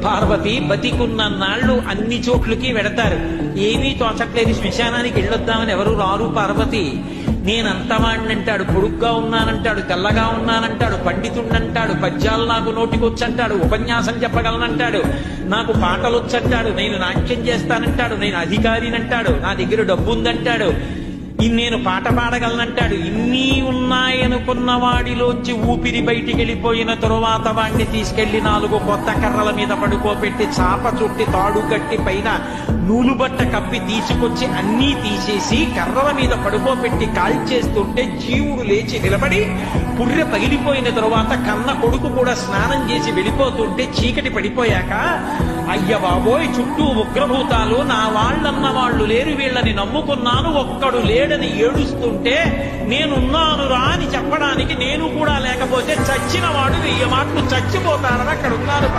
పార్వతి బతికున్న నాళ్లు అన్ని చోట్లకి వెడతారు. ఏమీ తోచట్లేదు, శ్మశానానికి వెళ్ళొద్దామని ఎవరు రారు. పార్వతి నేనంతవాణ్ణంటాడు, పొడుగ్గా ఉన్నానంటాడు, తెల్లగా ఉన్నానంటాడు, పండితుణ్ణంటాడు, పద్యాలు నాకు నోటికొచ్చంటాడు, ఉపన్యాసం చెప్పగలనంటాడు, నాకు పాటలొచ్చంటాడు, నేను నాట్యం చేస్తానంటాడు, నేను అధికారినంటాడు, నా దగ్గర డబ్బు ఉందంటాడు, నేను పాట పాడగలనంటాడు. ఇన్ని ఉన్నాయనుకున్న వాడిలోంచి ఊపిరి బయటికి వెళ్ళిపోయిన తరువాత వాడిని తీసుకెళ్లి 4 కొత్త కర్రల మీద పడుకోబెట్టి చాప చుట్టి తాడు కట్టి పైన నూలుబట్ట కప్పి తీసుకొచ్చి అన్నీ తీసేసి కర్రల మీద పడుకోబెట్టి కాల్చేస్తుంటే జీవుడు లేచి నిలబడి పుర్రె పగిలిపోయిన తరువాత కన్న కొడుకు కూడా స్నానం చేసి వెళ్ళిపోతుంటే చీకటి పడిపోయాక అయ్య బాబోయ్ చుట్టూ ఉగ్రభూతాలు, నా వాళ్ళన్న వాళ్ళు లేరు, వీళ్ళని నమ్ముకున్నాను, ఒక్కడు లేడని ఏడుస్తుంటే నేనున్నాను రా అని చెప్పడానికి నేను కూడా లేకపోతే చచ్చిన వాడు 1000 మాటలు చచ్చిపోతాడని అక్కడ ఉన్నారు.